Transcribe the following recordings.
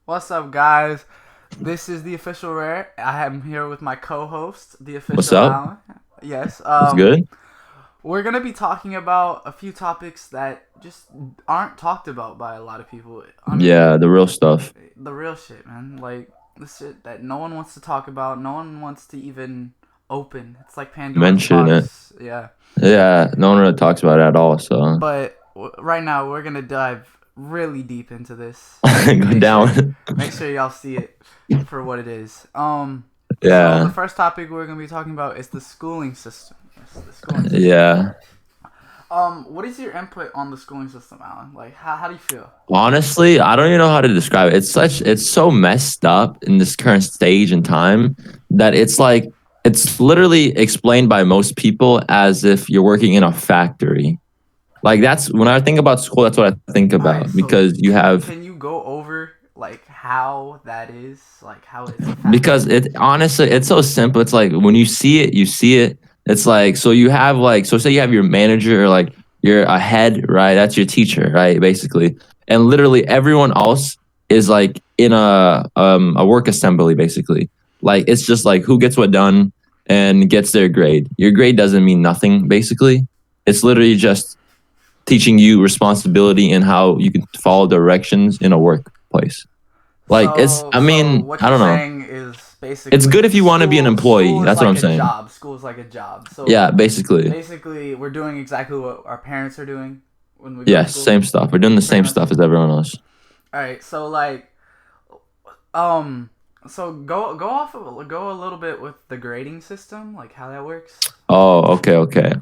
What's up, guys? This is the official Rare. I am here with my co-host, the What's official up? Alan. Yes. What's good? We're gonna be talking about a few topics that just aren't talked about by a lot of people. I mean, Yeah, the real stuff. the real shit, man. Like the shit that no one wants to talk about. No one wants to even open. It's like Pandora's Mention it. box. Yeah. Yeah, no one really talks about it at all. So But right now we're gonna dive really deep into this. go Make sure, down. make sure y'all see it for what it is. So the Yeah, first topic we're gonna be talking about is the schooling system. Yes, the schooling system. yeah. What is your input on the schooling system, Alan? Like, how do you feel? Honestly, I don't even know how to describe it. It's so messed up in this current stage and time that it's literally explained by most people as if you're working in a factory. Like that's when I think about school, that's what I think All right, about so because you have can you go over like how that is, like how it's a factor? because it honestly it's so simple. It's like when you see it, you see it. It's like so you have like so say you have your manager or like you're a head, right? That's your teacher, right? Basically. And literally everyone else is like in a work assembly basically. Like it's just like who gets what done and gets their grade. Your grade doesn't mean nothing basically. It's literally just teaching you responsibility and how you can follow directions in a workplace. Like it's So, I so mean, what I you're don't know. saying is It's basically good if you want to be an employee. school is That's what like I'm a saying. job. School is like a job. So Yeah, basically. basically, we're doing exactly what our parents are doing when we go to Yes, school. same stuff. We're doing the Pretty same much. stuff as everyone else. All right. So like, um, so go a little bit with the grading system, like how that works. Oh, okay, okay.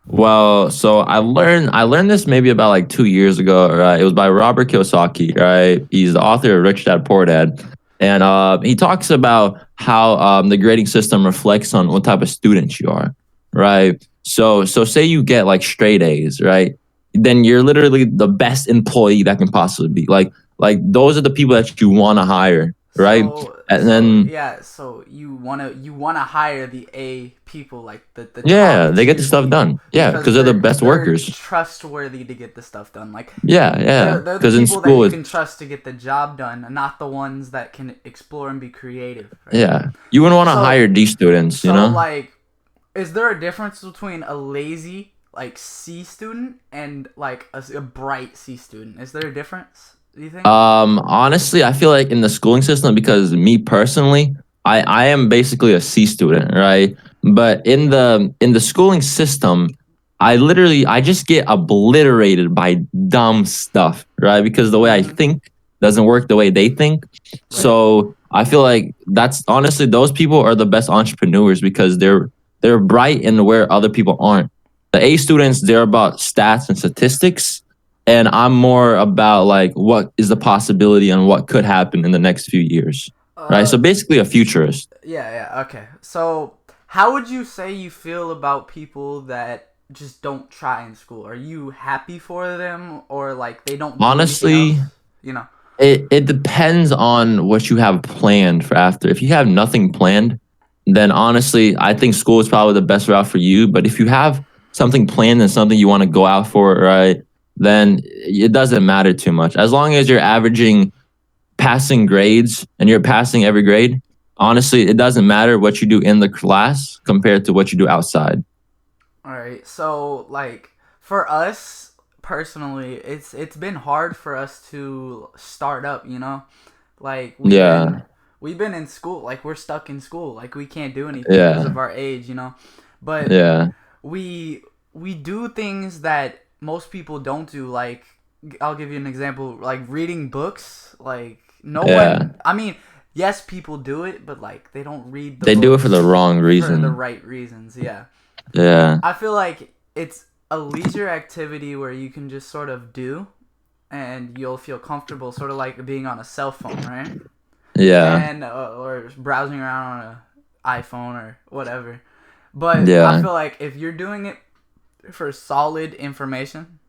Well, so I learned this maybe about like 2 years ago, right? It was by Robert Kiyosaki, right? He's the author of Rich Dad Poor Dad. And he talks about how the grading system reflects on what type of student you are, right? So say you get like straight A's, right? Then you're literally the best employee that can possibly be. Like those are the people that you want to hire, right? And So then yeah, so you wanna hire the A people, like the yeah, top they get the tier stuff people, done. Yeah, because because they're the best they're workers. trustworthy to get the stuff done. Like Yeah, yeah. they're the Because in people that school, you it's can trust to get the job done, and not the ones that can explore and be creative, right? yeah. You wouldn't want to So hire D students, you so know? like, is there a difference between a lazy like C student and like a bright C student? Is there a difference? Do you think? Honestly, I feel like in the schooling system, because me personally, I am basically a C student, right? But in the schooling system, I just get obliterated by dumb stuff, right? Because the way I Mm-hmm. think doesn't work the way they think. Right. So I feel like that's honestly those people are the best entrepreneurs because they're bright in where other people aren't. The A students, they're about stats and statistics and I'm more about like what is the possibility and what could happen in the next few years, right? Uh, So basically, a futurist. Yeah, yeah, okay. So, how would you say you feel about people that just don't try in school? Are you happy for them, or like they don't do anything Honestly, else? You know. it depends on what you have planned for after. If you have nothing planned, then honestly, I think school is probably the best route for you. But if you have something planned and something you want to go out for, right, then it doesn't matter too much. As long as you're averaging passing grades and you're passing every grade, honestly, it doesn't matter what you do in the class compared to what you do outside. All right. So, like for us personally, it's been hard for us to start up. You know, like Yeah, we've been in school, like we're stuck in school, like we can't do anything because yeah, of our age. You know, but yeah, we we do things that most people don't do. Like, I'll give you an example, like reading books. Like, no yeah. one, I mean, yes, people do it, but like they don't read the They do it for the books wrong for the reason. right reasons. Yeah, Yeah, I feel like it's a leisure activity where you can just sort of do, and you'll feel comfortable, sort of like being on a cell phone, right? yeah, And or browsing around on a iPhone or whatever. But I yeah, feel like if you're doing it for solid information,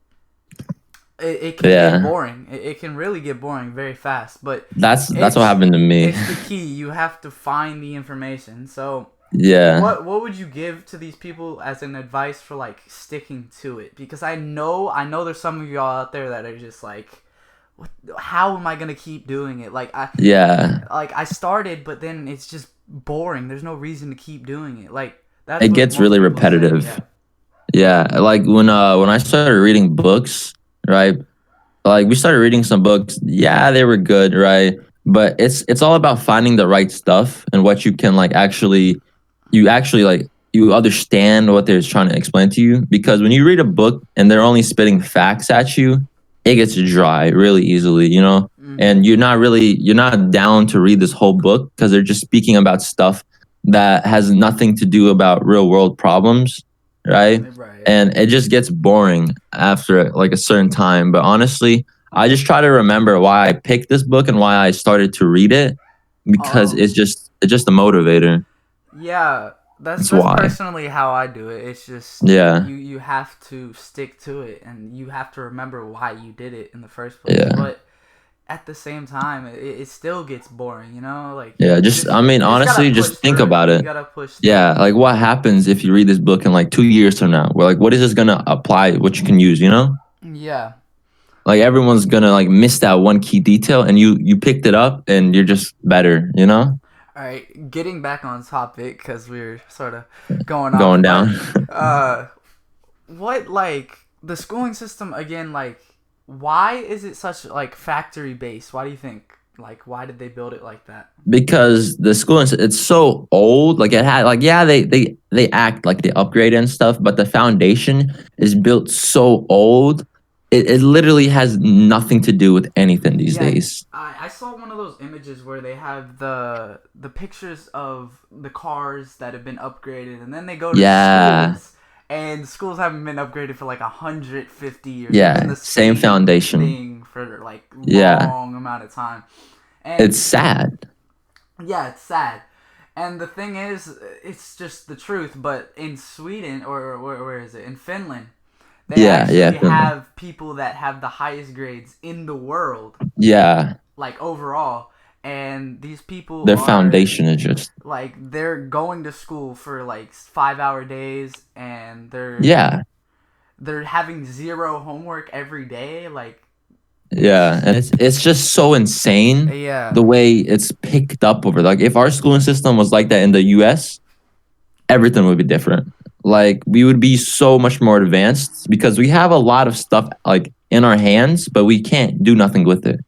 it can get yeah. boring. It can really get boring very fast. But That's what it's happened to me. it's the key. You have to find the information. So Yeah. what would you give to these people as an advice for like sticking to it? Because I know there's some of y'all out there that are just like what, how am I gonna keep doing it? Yeah, I started, but then it's just boring. There's no reason to keep doing it. Like that's it what gets most really people say. repetitive. Yeah. Yeah, like when I started reading books, right? Like we started reading some books. Yeah, they were good, right? But it's all about finding the right stuff and what you can like actually like you understand what they're trying to explain to you. Because when you read a book and they're only spitting facts at you, it gets dry really easily, you know? Mm-hmm. And you're not down to read this whole book because they're just speaking about stuff that has nothing to do about real world problems, right? Right. And it just gets boring after like a certain time. But honestly, I just try to remember why I picked this book and why I started to read it because Oh. it's just a motivator. Yeah, That's that's why. personally how I do it. It's just Yeah. you have to stick to it and you have to remember why you did it in the first place. Yeah. But at the same time, it still gets boring, you know? Like Yeah. Just I mean, you just gotta honestly, push just think through it. about You it. gotta push through Yeah. it. Like what happens if you read this book in like 2 years from now? Where like what is this gonna apply, what you can use, you know? Yeah. Like everyone's gonna like miss that one key detail and you picked it up and you're just better, you know? All right, getting back on topic because we're sort of going off, Going but down. uh, what like the schooling system again? Like, why is it such like factory based? Why do you think? Like, why did they build it like that? Because the school it's so old like it had like yeah they act like they upgrade and stuff but the foundation is built so old it literally has nothing to do with anything these Yeah, days. I saw one of those images where they have the pictures of the cars that have been upgraded, and then they go to Yeah, schools, and schools haven't been upgraded for like 150 years. They've been yeah, the same same foundation. thing for like Yeah, long amount of time, and it's sad. yeah, it's sad. And the thing is, it's just the truth. But in Sweden, or where is it? In Finland, they Yeah, actually Finland. have people that have the highest grades in the world, Yeah, like overall. And these people their are foundation is just like they're going to school for like 5 hour days, and yeah. they're having zero homework every day. Like it's Yeah, just and it's just so insane yeah, the way it's picked up over. Like if our schooling system was like that in the US, everything would be different. Like we would be so much more advanced because we have a lot of stuff like in our hands, but we can't do nothing with it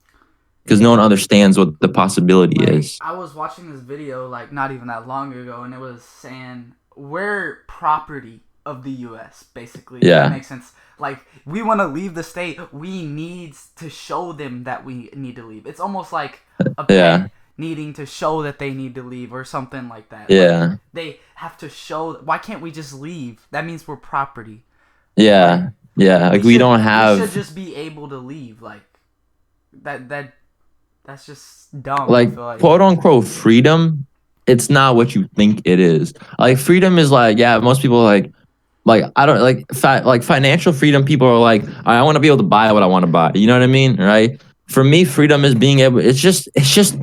because no one yeah. understands what the possibility Like is. I was watching this video like not even that long ago, and it was saying we're property of the U.S. Basically, if that Yeah, makes sense. Like we want to leave the state, we need to show them that we need to leave. It's almost like a yeah, pet needing to show that they need to leave or something like that. Like yeah, they have to show. Why can't we just leave? That means we're property. Like yeah, yeah. Like we should just be able to leave. Like that that's just dumb. I like feel like. quote unquote freedom. It's not what you think it is. Like freedom is like yeah, most people like I don't like like financial freedom. People are like, I want to be able to buy what I want to buy. You know what I mean, right? For me, freedom is being able. It's just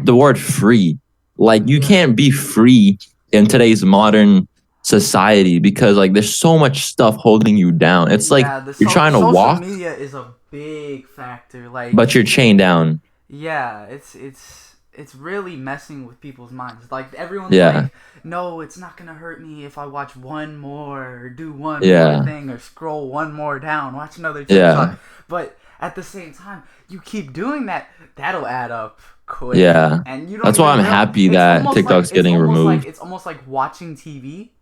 the word free. Like you Yeah. can't be free in today's modern society because like there's so much stuff holding you down. It's like Yeah, the you're trying to social walk, media is a big factor. Like, but you're chained down. yeah, it's really messing with people's minds. Like everyone's Yeah, like, no, it's not gonna hurt me if I watch one more, or do one more yeah, thing, or scroll one more down, watch another yeah, TikTok. But at the same time, you keep doing that, that'll add up quick, yeah. and you don't That's why even I'm realize. happy that TikTok's getting removed. It's almost like watching TV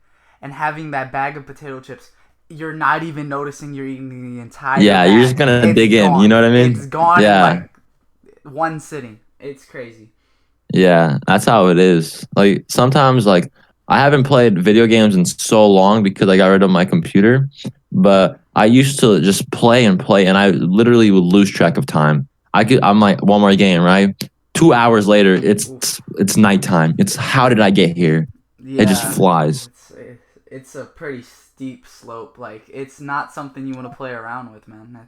and having that bag of potato chips. You're not even noticing you're eating the entire Yeah, you're just bag. gonna It's dig in. You gone. know what I It's mean? gone in Yeah. like one sitting. It's crazy. Yeah, that's how it is. Like sometimes like I haven't played video games in so long because I got rid of my computer, but I used to just play and play and I literally would lose track of time. I'm like one more game, right? 2 hours later, Oof. it's nighttime. It's how did I get here? It just Yeah, flies. it's a pretty steep slope. Like it's not something you want to play around with, man.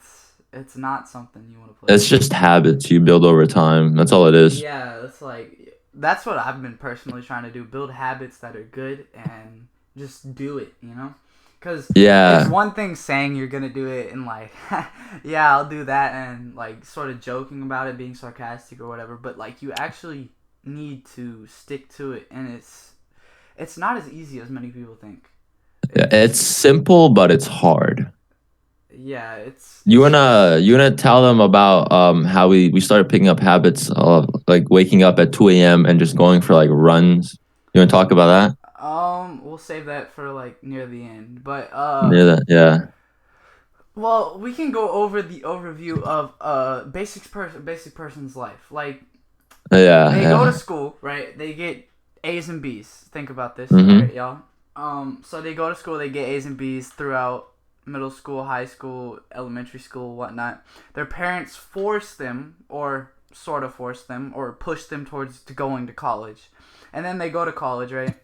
It's not something you want to play It's around just with. habits you build over time. That's all it is. Yeah, it's like that's what I've been personally trying to do. Build habits that are good and just do it. You know. Because it's Yeah. one thing saying you're gonna do it and like, yeah, I'll do that, and like sort of joking about it, being sarcastic or whatever. But like, you actually need to stick to it, and it's not as easy as many people think. It's It's simple, but it's hard. yeah, You it's wanna just you wanna tell them about how we started picking up habits of like waking up at 2 a.m. and just going for like runs. You wanna talk about that? we'll save that for like near the end. But Near that, yeah, well, we can go over the overview of basic person's life. Like yeah, they go to yeah. school, right? They get A's and B's. Think about this, all Mm-hmm. right, y'all. So they go to school, they get A's and B's throughout middle school, high school, elementary school, whatnot. Their parents force them, or sort of force them, or push them towards to going to college, and then they go to college, right?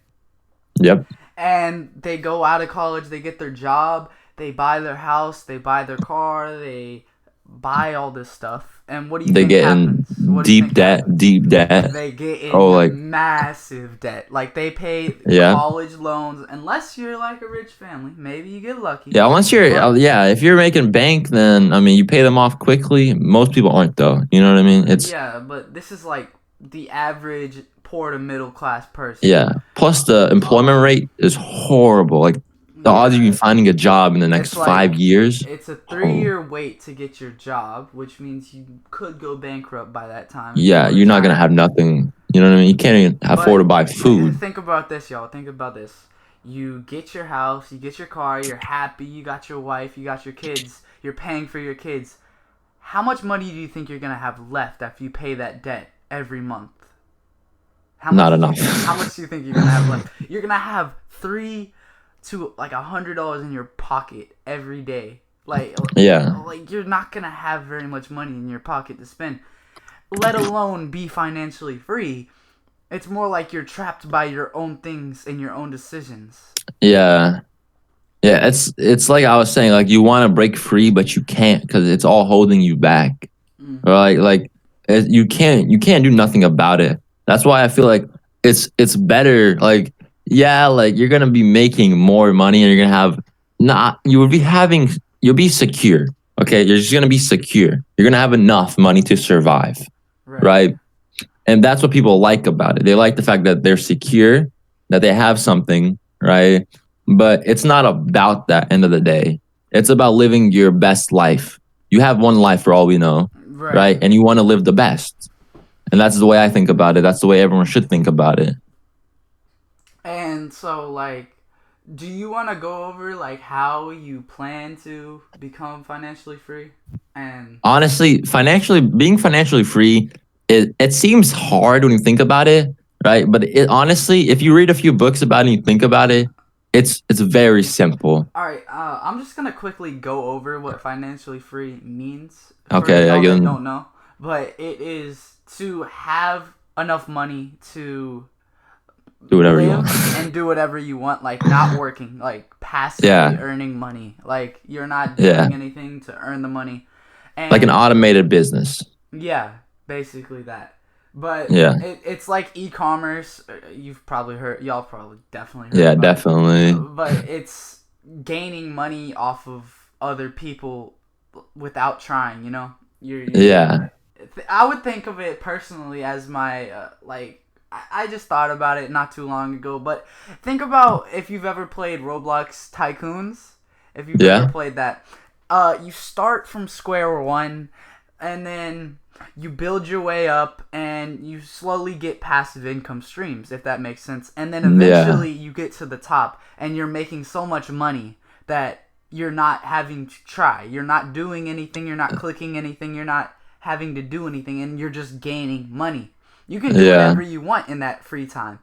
Yep. And they go out of college, they get their job, they buy their house, they buy their car, they buy all this stuff. And what do you They think get in happens? What do you think happens? deep debt. They get Oh, like in massive debt. Like they pay yeah, college loans, unless you're like a rich family. Maybe you get lucky. yeah. Once you're But yeah, if you're making bank, then I mean you pay them off quickly. Most people aren't though. You know what I mean? It's yeah, but this is like the average poor to middle class person. yeah. Plus the employment Um, rate is horrible. Like the odds of you yeah, finding a job in the next it's 5 years. it's a Oh, 3 year wait to get your job, which means you could go bankrupt by that time if you yeah, go to you're not gonna have China. nothing. You know what I mean? You can't even afford to But buy food. think about this, y'all. Think about this. You get your house, you get your car, you're happy, you got your wife, you got your kids, you're paying for your kids. How much money do you think you're gonna have left after you pay that debt every month? Not enough. How much do you think you're gonna have left? You're gonna have three to like $100 in your pocket every day. Yeah, Like you're not gonna have very much money in your pocket to spend, let alone be financially free. It's more like you're trapped by your own things and your own decisions. yeah. Yeah, it's like I was saying, like you want to break free, but you can't because it's all holding you back, Mm-hmm. right? Like you can't do nothing about it. That's why I feel like it's better. Like yeah, like you're gonna be making more money and you're gonna have not you would be having you'll be secure. Okay, you're just gonna be secure. You're gonna have enough money to survive, Right. right? And that's what people like about it. They like the fact that they're secure, that they have something, right? But it's not about that end of the day. It's about living your best life. You have one life for all we know, Right. right? And you want to live the best. And that's the way I think about it. That's the way everyone should think about it. And so, like, do you want to go over like how you plan to become financially free? And Honestly, being financially free, it seems hard when you think about it, right? But it honestly, if you read a few books about it and you think about it, it's very simple. all right, I'm just gonna quickly go over what financially free means for Okay, y'all that again, don't know. But it is to have enough money to do whatever you want. live and do whatever you want, like not working, like passively Yeah, earning money. Like you're not yeah. doing anything to earn the money. Like an And automated business. yeah, basically that. But Yeah. it's like e-commerce. You've probably heard, y'all probably definitely heard Yeah, about it. definitely. But it's gaining money off of other people without trying. You know, you're. Yeah. I would think of it personally as my like. I just thought about it not too long ago. But think about if you've ever played Roblox Tycoons. If you've ever Yeah. played that, you start from square one, and then you build your way up, and you slowly get passive income streams, if that makes sense. And then Yeah. eventually you get to the top, and you're making so much money that you're not having to try. You're not doing anything. You're not clicking anything. You're not having to do anything, and you're just gaining money. You can do Yeah. whatever you want in that free time,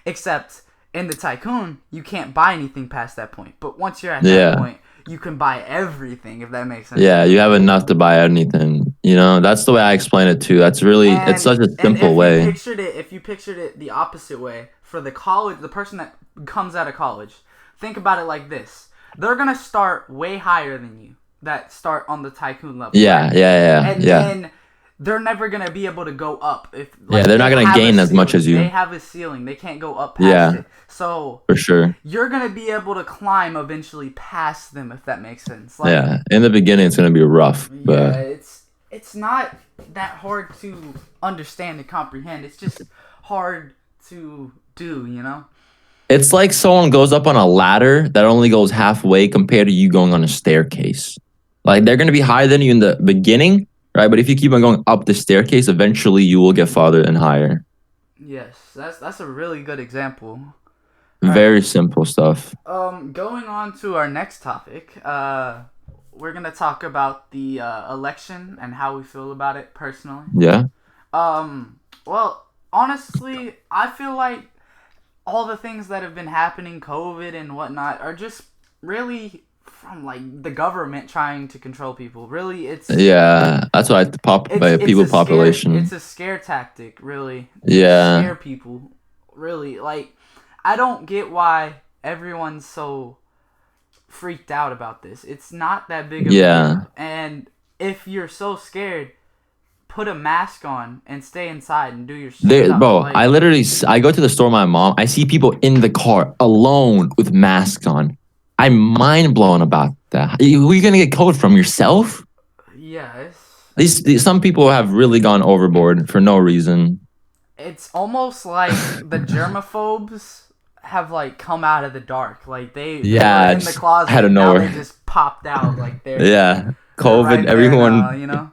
except in the Tycoon, you can't buy anything past that point. But once you're at that Yeah. point, you can buy everything, if that makes sense. Yeah. You have enough to buy anything. That's the way I explain it too. It's And such a and simple way. if you pictured it the opposite way for the person that comes out of college, think about it like this: they're gonna start way higher than you, that start on the Tycoon level, Yeah. right? Yeah. Yeah. And Yeah. then they're never gonna be able to go up. If Yeah, they're not they gonna have a gain as much ceiling. as you. They have a ceiling. They can't go up past it. So For sure. you're gonna be able to climb eventually past them, if that makes sense. Like, Yeah, in the beginning it's gonna be rough, but it's not that hard to understand and comprehend. It's just hard to do, you know? it's like someone goes up on a ladder that only goes halfway compared to you going on a staircase. Like they're gonna be higher than you in the beginning, right? But if you keep on going up the staircase, eventually you will get farther and higher. Yes, that's a really good example. Very simple stuff. Going on to our next topic, we're gonna talk about the election and how we feel about it personally. Yeah. Well, honestly, I feel like all the things that have been happening, COVID and whatnot, are just really from like the government trying to control people. Really, Yeah, that's why people population. It's a scare tactic, really. Yeah. Scare people, really. Like, I don't get why everyone's so freaked out about this. It's not that big of a deal. And if you're so scared, put a mask on and stay inside and do your stuff. Bro, I go to the store with my mom. I see people in the car alone with masks on. I'm mind blown about that. Who are you gonna get COVID from? Yourself? Yes. Some people have really gone overboard for no reason. It's almost like the germaphobes have like come out of the dark. Like they were in the closet out of nowhere. nowhere. Now they just popped out. Like they're COVID. Right everyone. now, you know.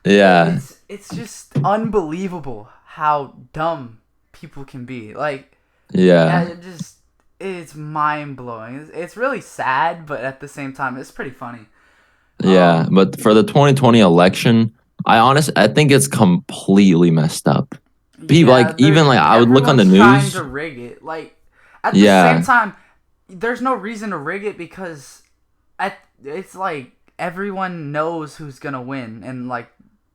Yeah. It's just unbelievable how dumb people can be. Like it's mind blowing. It's really sad, but at the same time, it's pretty funny. Yeah, but for the 2020 election, I think it's completely messed up. People I would look on the news. Trying to rig it. Like at the same time, there's no reason to rig it because it's like everyone knows who's gonna win and like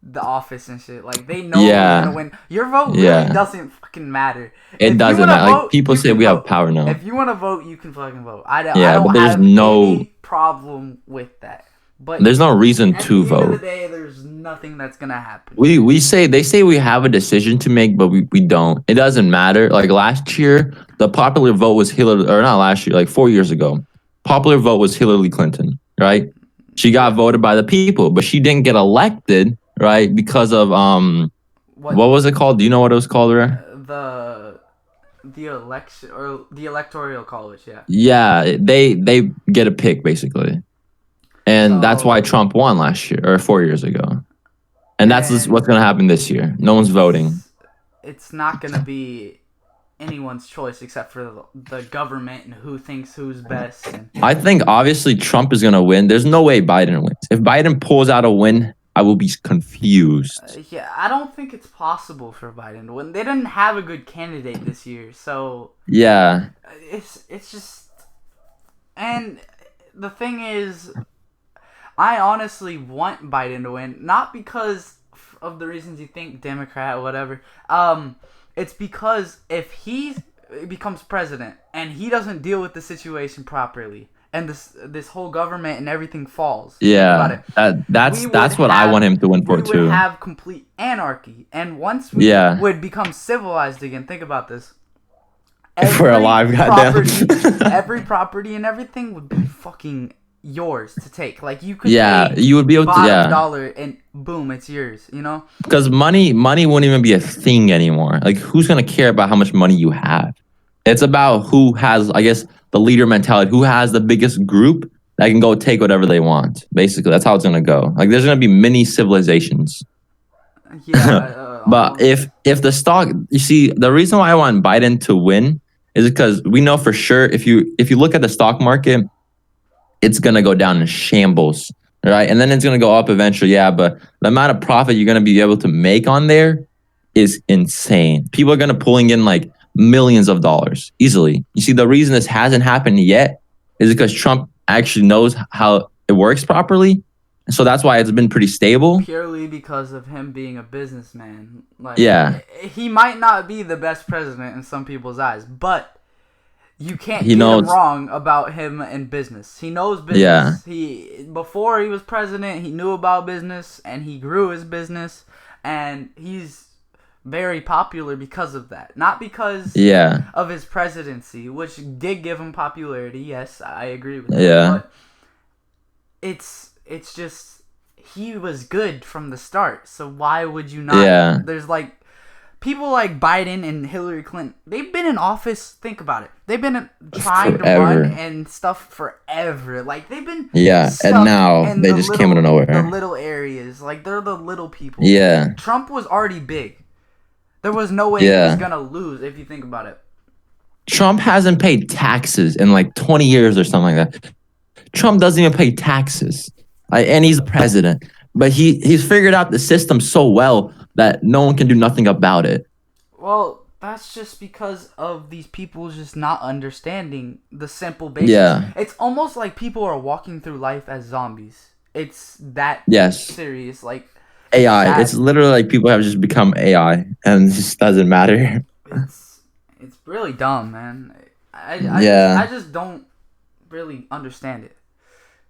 the office and shit. Like they know who's gonna win. Your vote really doesn't fucking matter. It doesn't matter. Like people say we have power now. If you want to vote, you can fucking vote. I don't but there's have any problem with that. But there's no reason to vote. At the end of the day, there's nothing that's gonna happen. They say we have a decision to make, but we don't. It doesn't matter. Like last year, the popular vote was Hillary, or not last year, like 4 years ago. Popular vote was Hillary Clinton, right? She got voted by the people, but she didn't get elected, right? Because of what was it called? Do you know what it was called? The election or the electoral college, yeah. Yeah, they get a pick basically. And that's why Trump won last year or 4 years ago. And that's what's going to happen this year. No one's voting. It's not going to be anyone's choice except for the government and who thinks who's best. I think obviously Trump is going to win. There's no way Biden wins. If Biden pulls out a win, I will be confused. I don't think it's possible for Biden to win. They didn't have a good candidate this year. So yeah. It's just, and the thing is, I honestly want Biden to win, not because of the reasons you think, Democrat or whatever. It's because if he becomes president and he doesn't deal with the situation properly, and this whole government and everything falls. Yeah, that's what I want him to win for too. We would have complete anarchy, and once we would become civilized again, think about this. If we're alive, goddamn. Every property and everything would be fucking yours to take. Like you could you would be able to $1 and boom, it's yours, you know? Because money won't even be a thing anymore. Like who's gonna care about how much money you have? It's about who has, I guess, the leader mentality, who has the biggest group that can go take whatever they want. Basically, that's how it's gonna go. Like there's gonna be mini civilizations. Yeah. But if the stock, you see, the reason why I want Biden to win is because we know for sure if you look at the stock market, it's going to go down in shambles, right? And then it's going to go up eventually, but the amount of profit you're going to be able to make on there is insane. People are going to pulling in like millions of dollars easily. You see, the reason this hasn't happened yet is because Trump actually knows how it works properly. So that's why it's been pretty stable. Purely because of him being a businessman. Like, he might not be the best president in some people's eyes, but you can't get him wrong about him and business. He knows business. Before he was president, he knew about business and he grew his business. and he's very popular because of that. Not because Yeah. of his presidency, which did give him popularity. Yes, I agree with that. Yeah. But it's just he was good from the start. So why would you not? Yeah. There's like people like Biden and Hillary Clinton. They've been in office. Think about it. They've been trying to Forever. run and stuff forever. Like they've been Yeah. stuck And now in they the just little, came out of the nowhere. little areas. Like they're the little people. Yeah. Trump was already big. There was no way he was Yeah. gonna lose if you think about it. Trump hasn't paid taxes in like 20 years or something like that. Trump doesn't even pay taxes. And he's the president. But he's figured out the system so well that no one can do nothing about it. Well, that's just because of these people just not understanding the simple basics. Yeah. It's almost like people are walking through life as zombies. It's that Yes. serious. Like AI. that, It's literally like people have just become AI and it just doesn't matter. it's really dumb, man. Yeah. I just don't really understand it.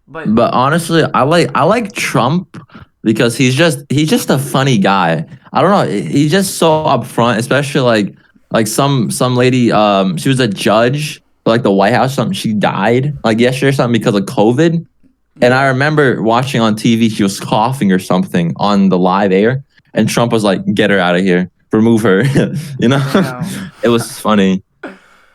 But honestly, I like Trump because he's just a funny guy. I don't know. He's just so upfront, especially like some lady. She was a judge for like the White House. Something she died like yesterday or something because of COVID. And I remember watching on TV, she was coughing or something on the live air, and Trump was like, "Get her out of here, remove her." You know, Damn. it was funny.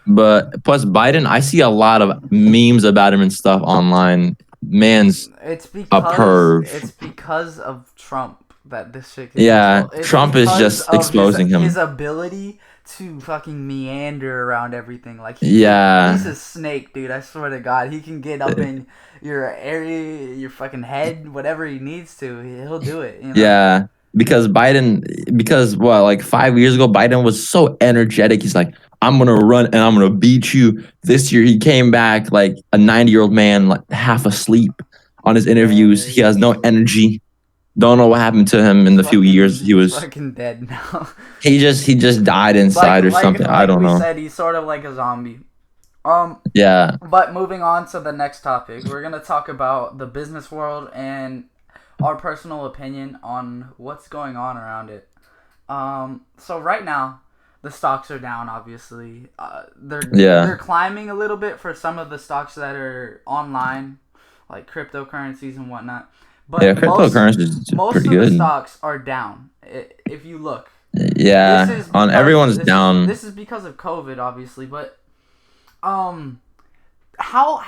But plus Biden, I see a lot of memes about him and stuff online. Man's It's a perv. It's because of Trump that this shit. Yeah, It's Trump is because just of exposing him. His ability to fucking meander around everything. Like Yeah. he's a snake, dude. I swear to God, he can get up in your area, your fucking head, whatever he needs to. He'll do it. You know? Yeah, because like 5 years ago, Biden was so energetic. He's like, I'm gonna run and I'm gonna beat you. This year, he came back like a 90-year-old man, like half asleep on his interviews. He has no energy. Don't know what happened to him in the few years he was. He's fucking dead now. He just died inside or something. I don't know. Like we said, he's sort of like a zombie. Yeah. But moving on to the next topic, we're gonna talk about the business world and our personal opinion on what's going on around it. So right now, the stocks are down. Obviously, they're climbing a little bit for some of the stocks that are online, like cryptocurrencies and whatnot. But yeah, cryptocurrency is most pretty of good. the stocks are down. If you look, yeah, everyone's down. This is because of COVID, obviously, but how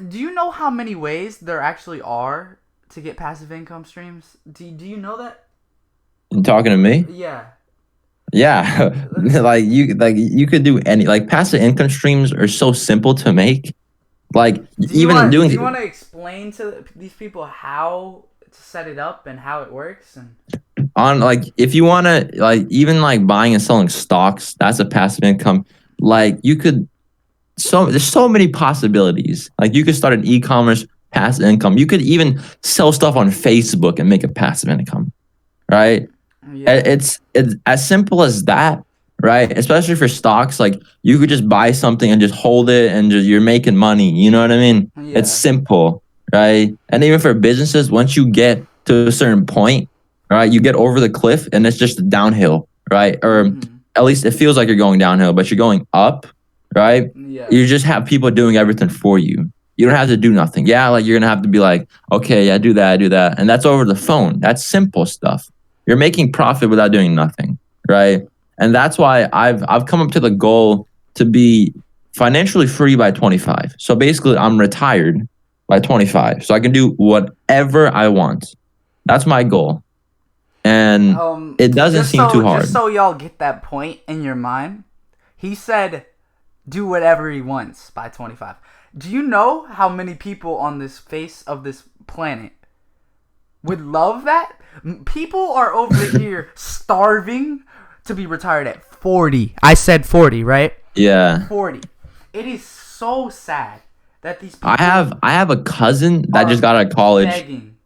do you know how many ways there actually are to get passive income streams? Do you know that? You talking to me? Yeah. Yeah, like you could do any like passive income streams are so simple to make. Like do you want to explain to these people how to set it up and how it works and on like if you want to like even like buying and selling stocks, that's a passive income. Like you could there's so many possibilities. Like you could start an e-commerce passive income. You could even sell stuff on Facebook and make a passive income, right? Yeah. It's as simple as that, right? Especially for stocks, like you could just buy something and just hold it and just you're making money. You know what I mean? Yeah. It's simple, right? And even for businesses, once you get to a certain point, right, you get over the cliff and it's just downhill, right? Or at least it feels like you're going downhill, but you're going up, right? Yeah. You just have people doing everything for you. You don't have to do nothing. Yeah, like you're gonna have to be like, okay, yeah, do that, and that's over the phone. That's simple stuff. You're making profit without doing nothing, right? And that's why I've come up to the goal to be financially free by 25. So basically, I'm retired by 25, so I can do whatever I want. That's my goal, and it doesn't seem too hard. Just so y'all get that point in your mind, he said, "Do whatever he wants by 25." Do you know how many people on this face of this planet would love that? People are over here starving to be retired at 40. I said 40, right? Yeah. 40. It is so sad that these people I have a cousin that just got out of college. Begging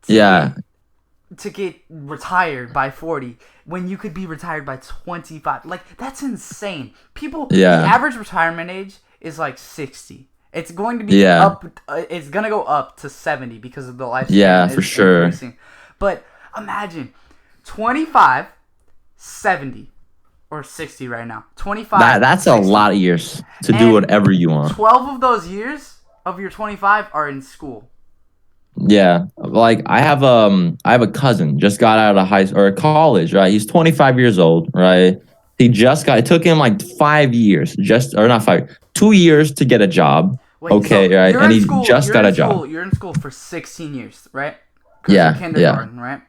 to get retired by 40 when you could be retired by 25. Like that's insane. People the average retirement age is like 60. It's going to be up. It's gonna go up to 70 because of the lifespan. Yeah, for sure. Increasing. But imagine 25, 70, or 60 right now. 25, That's 60. a lot of years to do And whatever you want. 12 of those years of your 25 are in school. Yeah, like I have a cousin just got out of high or college, right? He's 25 years old, right? He just got it took him like 5 years, just or not 5, 2 years to get a job. Wait, so Okay, right? And he just got a job. You're in school for 16 years, right? Because you're Yeah, yeah, kindergarten, right?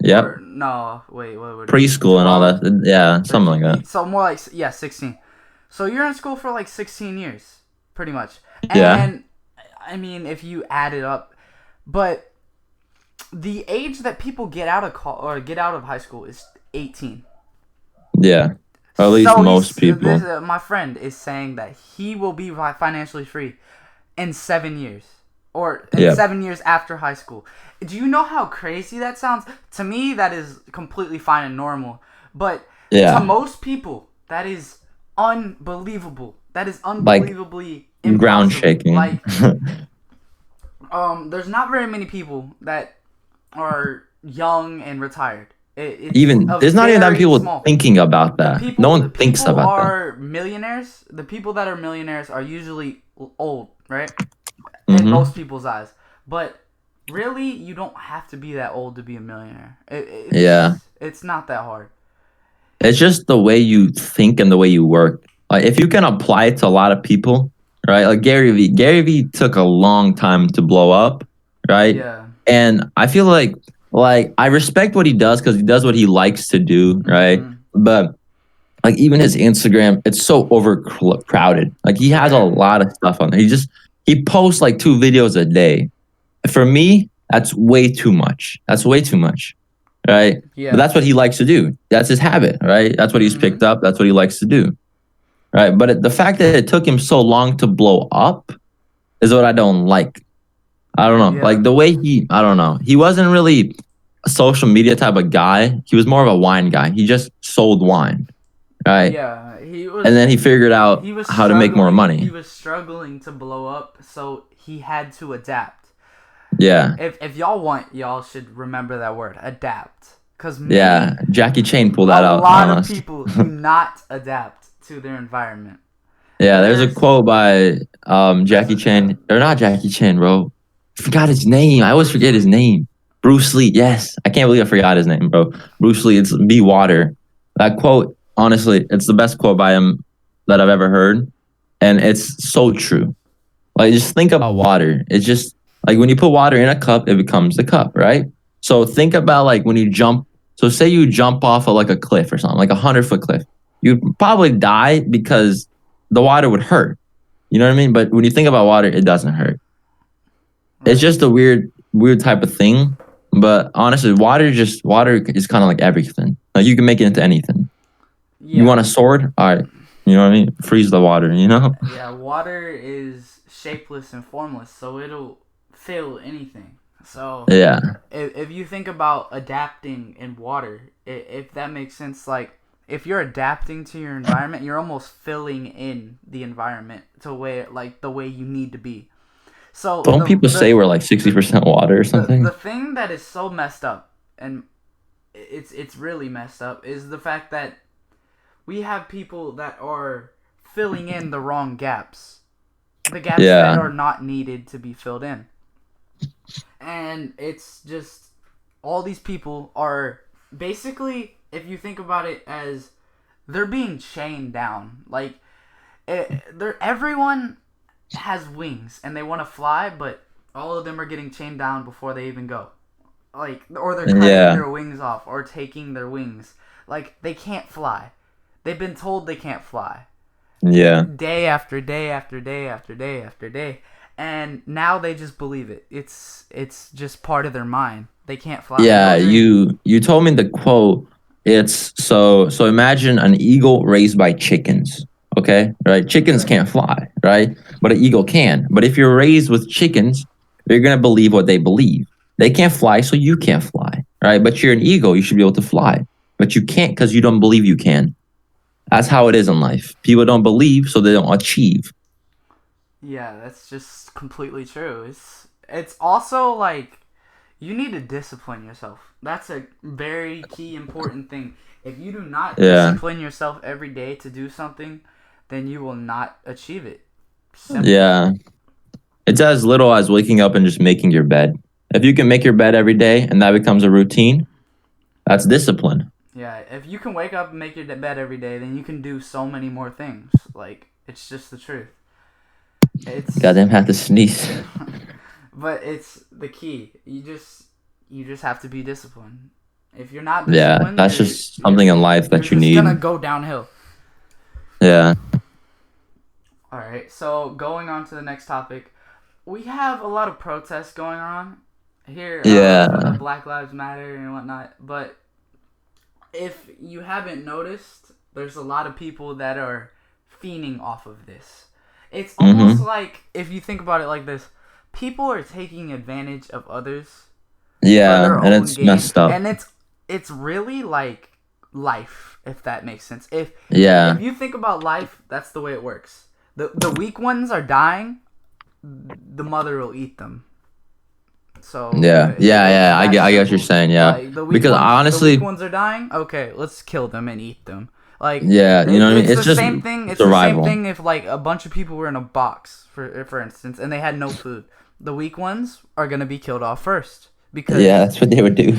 yep. Or no, wait, what would it be? Preschool and all 12, that. Yeah, something like that. So more like, yeah, 16. So you're in school for like 16 years, pretty much. Yeah, And I mean, if you add it up, but the age that people get out of get out of high school is 18. yeah. Or at least So most people. my friend is saying that he will be financially free in 7 years, or in Yeah, 7 years after high school. Do you know how crazy that sounds? To me, that is completely fine and normal. But to yeah. most people, that is unbelievable. That is Like unbelievably ground impossible. shaking. Like, there's not very many people that are young and retired. It's Even a there's not even that many very people small. thinking about that. No The one thinks people about that. are millionaires. The people that are millionaires are usually old, right? In Hmm. most people's eyes. But really, you don't have to be that old to be a millionaire. Yeah. It's not that hard. It's just the way you think and the way you work. Like if you can apply it to a lot of people, right? Like Gary Vee. Gary Vee took a long time to blow up, right? Yeah. And I feel like I respect what he does because he does what he likes to do, right? Mm-hmm. But like even his Instagram, it's so overcrowded. Like he has a Very. lot of stuff on there. He posts like 2 videos a day. For me, that's way too much. That's way too much, right? But Yeah. that's what he likes to do. That's his habit, right? That's what he's Mm-hmm. picked up. That's what he likes to do, right? But the fact that it took him so long to blow up is what I don't like. I don't know. Yeah. Like the way I don't know. He wasn't really a social media type of guy. He was more of a wine guy. He just sold wine, right? Yeah. And then he figured out how to make more He money. was struggling to blow up, so he had to adapt. Yeah. If y'all want, y'all should remember that word, adapt. Because Yeah. Jackie Chan pulled a that out lot on of us. people do not adapt to their environment. Yeah, there's a There's quote by Jackie there's Chan. Or not Jackie Chan, bro. I forgot his name. I always Bruce forget his Lee. name. Bruce Lee. Yes. I can't believe I forgot his name, bro. Bruce Lee, it's be water. That quote, honestly, it's the best quote by him that I've ever heard. And it's so true. Like just think about water. It's just like when you put water in a cup, it becomes the cup, right? So think about like when you jump. So say you jump off of like a cliff or something, like 100-foot cliff. You'd probably die because the water would hurt. You know what I mean? But when you think about water, it doesn't hurt. It's Right. just a weird type of thing. But honestly, water is kind of like everything. Like you can make it into anything. Yeah. You want a sword? All right. You know what I mean? Freeze the water, you know? Yeah, water is shapeless and formless, so it'll fill anything. So Yeah. if you think about adapting in water, if that makes sense, like if you're adapting to your environment, you're almost filling in the environment to where like the way you need to be. So Don't people say we're like 60% water or something? the thing that is so messed up, and it's really messed up, is the fact that we have people that are filling in the wrong gaps. The gaps Yeah. that are not needed to be filled in. And it's just all these people are basically, if you think about it as they're being chained down. Like everyone has wings and they want to fly, but all of them are getting chained down before they even go. Like, or they're cutting Yeah. their wings off or taking their wings. Like, they can't fly. They've been told they can't fly. Yeah. Day after day after day after day after day. And now they just believe it. It's just part of their mind. They can't fly. Yeah, No dream. you told me the quote. It's so imagine an eagle raised by chickens. Okay, right? Chickens Okay. can't fly, right? But an eagle can. But if you're raised with chickens, you're gonna believe what they believe. They can't fly, so you can't fly, right? But you're an eagle, you should be able to fly, but you can't because you don't believe you can. That's how it is in life. People don't believe, so they don't achieve. Yeah, that's just completely true. It's also like You need to discipline yourself. That's a very key important thing. If you do not Yeah. discipline yourself every day to do something, then you will not achieve it. Simple. Yeah. It's as little as waking up and just making your bed. If you can make your bed every day and that becomes a routine, that's discipline. Yeah, if you can wake up and make your bed every day, then you can do so many more things. Like, it's just the truth. It's Goddamn, have to sneeze. but it's the key. You just have to be disciplined. If you're not Yeah, disciplined, that's just something in life that you you're need. just gonna go downhill. Yeah. All right, so going on to the next topic, we have a lot of protests going on here for the Black Lives Matter and whatnot. But if you haven't noticed, there's a lot of people that are fiending off of this. It's almost like, if you think about it like this, people are taking advantage of others. Yeah, and it's messed up. And it's really like life, if that makes sense. If you think about life, that's the way it works. The weak ones are dying, the mother will eat them. So I get what you're saying. Yeah, like, because honestly, the weak ones are dying. Okay, let's kill them and eat them. Like, yeah, you know what I mean. It's the just same thing. It's survival. the same thing if like a bunch of people were in a box, for instance, and they had no food. The weak ones are gonna be killed off first because that's what they would do.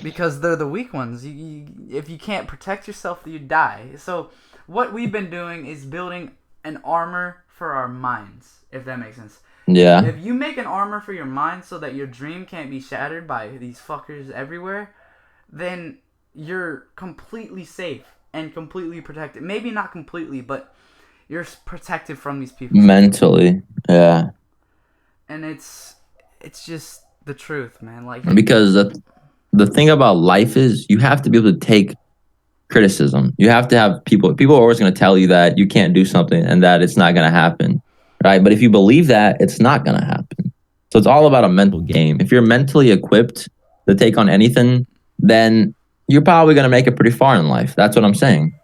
Because they're the weak ones. If you can't protect yourself, you die. So what we've been doing is building an armor for our minds, if that makes sense. Yeah. If you make an armor for your mind so that your dream can't be shattered by these fuckers everywhere, then you're completely safe and completely protected. Maybe not completely, but you're protected from these people. Mentally, yeah. And it's just the truth, man. Like, because the thing about life is you have to be able to take criticism. You have to have people are always going to tell you that you can't do something and that it's not going to happen, right? But if you believe that, it's not going to happen. So it's all about a mental game. If you're mentally equipped to take on anything, then you're probably going to make it pretty far in life. That's what I'm saying.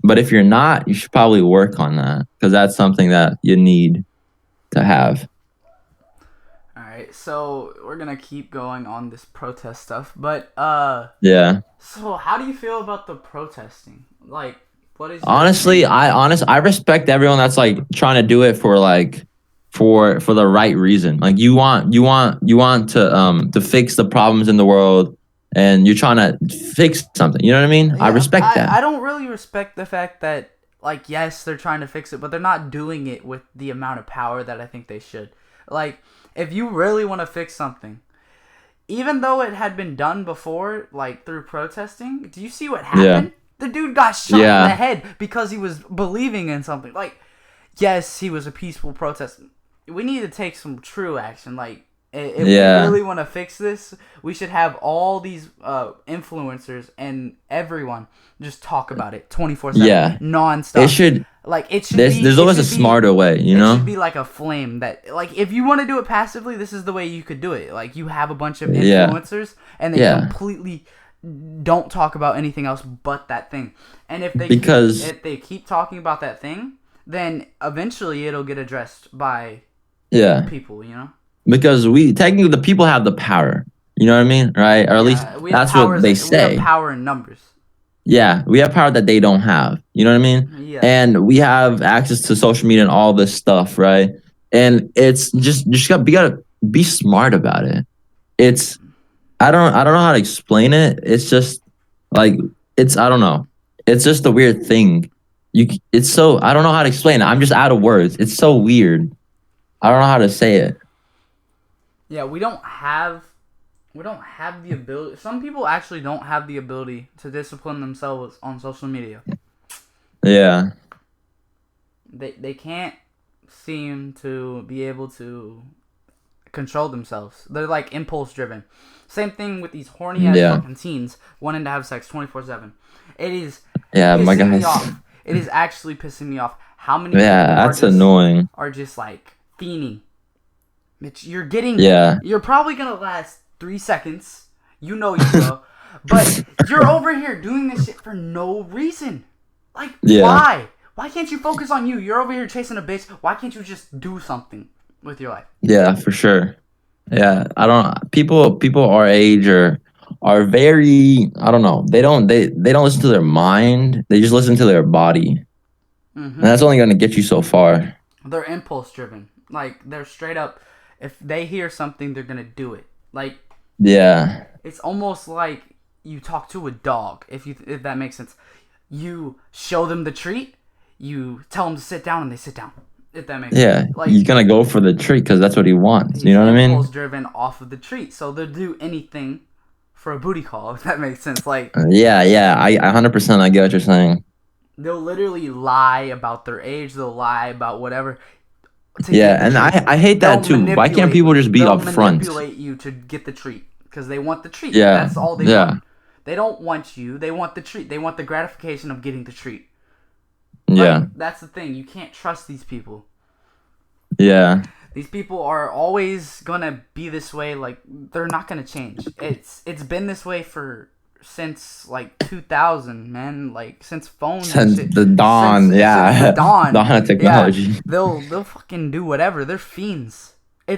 But if you're not, you should probably work on that because that's something that you need to have. All right, so we're gonna keep going on this protest stuff, but yeah. So how do you feel about the protesting? Like, what is honestly? I respect everyone that's like trying to do it for like for the right reason. Like you want to fix the problems in the world, and you're trying to fix something. You know what I mean? Yeah, I respect that. I don't really respect the fact that, like, yes, they're trying to fix it, but they're not doing it with the amount of power that I think they should. Like, if you really want to fix something, even though it had been done before, like through protesting, do you see what happened? The dude got shot in the head because he was believing in something. Like, yes, he was a peaceful protest. We need to take some true action. Like, if we really want to fix this, we should have all these influencers and everyone just talk about it 24/7, nonstop. It should. Like, it should there's always a smarter way, you know? It should be like a flame that, like, if you want to do it passively, this is the way you could do it. Like, you have a bunch of influencers, and they completely don't talk about anything else but that thing. And if they keep talking about that thing, then eventually it'll get addressed by people, you know? Because technically the people have the power. You know what I mean? Right? Or at least that's what they say. We have power in numbers. Yeah, we have power that they don't have. You know what I mean? Yeah. And we have access to social media and all this stuff, right? And it's just you gotta be smart about it. It's I don't know how to explain it. It's just like I don't know. It's just a weird thing. It's so I don't know how to explain it. I'm just out of words. It's so weird. I don't know how to say it. Yeah, we don't have the ability. Some people actually don't have the ability to discipline themselves on social media. Yeah. They can't seem to be able to control themselves. They're like impulse driven. Same thing with these horny ass fucking teens wanting to have sex 24/7. It is pissing me off. It is actually pissing me off. How many people that's annoying. Are just like fiending. Mitch, you're getting you're probably gonna last 3 seconds. You know you will. But you're over here doing this shit for no reason. Like, why? Why can't you focus on you? You're over here chasing a bitch. Why can't you just do something with your life? Yeah, for sure. Yeah, I don't. People our age are very. I don't know. They don't listen to their mind. They just listen to their body, and Mm-hmm. that's only gonna get you so far. They're impulse driven. Like they're straight up. If they hear something, they're gonna do it. Like Yeah, it's almost like you talk to a dog. If that makes sense, you show them the treat. You tell them to sit down, and they sit down. If that makes sense, yeah. like You're gonna go for the treat because that's what he wants. You he's know what I impulse mean? driven off of the treat, so they'll do anything for a booty call. If that makes sense, like Yeah, yeah. I 100%. I get what you're saying. they'll literally lie about their age. They'll lie about whatever to get Yeah, the and treat. I hate They'll that too. Why can't manipulate people you. just be They'll upfront? manipulate you to get the treat because they want the treat. Yeah, That's all they want. yeah, They don't want you. They want the treat. They want the gratification of getting the treat. Like yeah, that's the thing. You can't trust these people. yeah. These people are always gonna be this way. Like they're not gonna change. It's been this way for since like 2000, man. Like since phones and Since shit. the dawn, Since the yeah, dawn. dawn of Yeah, technology. they'll fucking do whatever. They're fiends. Yeah.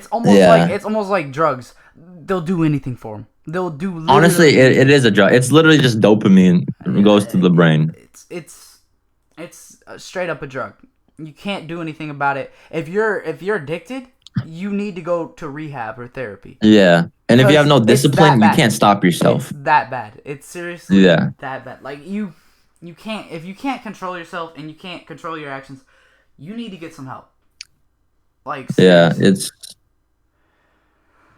It's almost like drugs. They'll do anything for them. They'll do Honestly, literally it anything. is a drug. It's literally just dopamine Yeah, goes to the brain. it's straight up a drug. You can't do anything about it. If you're addicted, you need to go to rehab or therapy Yeah. And if you have because no it's that discipline, you bad. can't stop It's yourself. that bad. It's seriously Yeah. that bad. Like you can't if you can't control yourself and you can't control your actions, you need to get some help. Like Yeah. seriously. It's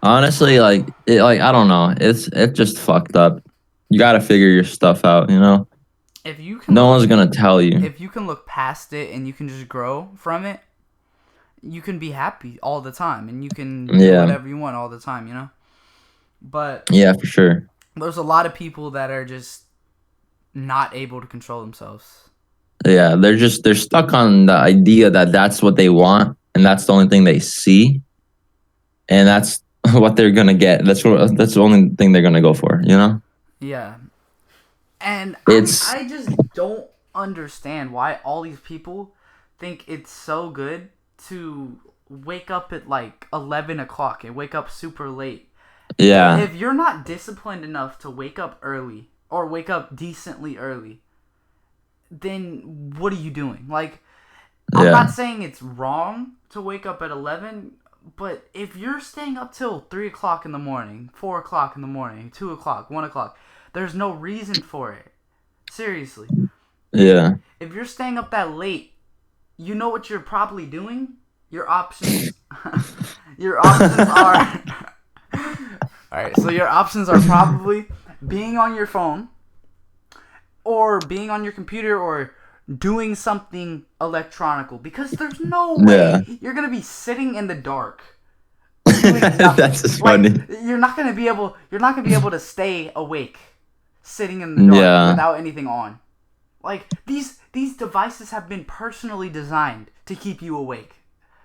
honestly like I don't know. It's just fucked up. You got to figure your stuff out, you know? If you can No look one's going to tell you. if you can look past it and you can just grow from it, you can be happy all the time and you can do Yeah. whatever you want all the time, you know? But Yeah, for sure. there's a lot of people that are just not able to control themselves. Yeah, they're stuck on the idea that that's what they want and that's the only thing they see and that's what they're going to get. That's the only thing they're going to go for, you know? Yeah. And It's I just don't understand why all these people think it's so good to wake up at like 11 o'clock and wake up super late. yeah. If you're not disciplined enough to wake up early or wake up decently early, then what are you doing? Like, I'm Yeah. not saying it's wrong to wake up at 11, but if you're staying up till 3 o'clock in the morning, 4 o'clock in the morning, 2 o'clock, 1 o'clock, there's no reason for it. Seriously. Yeah. If you're staying up that late, you know what you're probably doing? Your options. Your options are. Alright, so your options are probably being on your phone, or being on your computer, or doing something electronical. Because there's no Yeah. way you're going to be sitting in the dark doing nothing. That's just Like, funny. you're not going to be able to stay awake sitting in the dark Yeah. without anything on. Like these devices have been personally designed to keep you awake.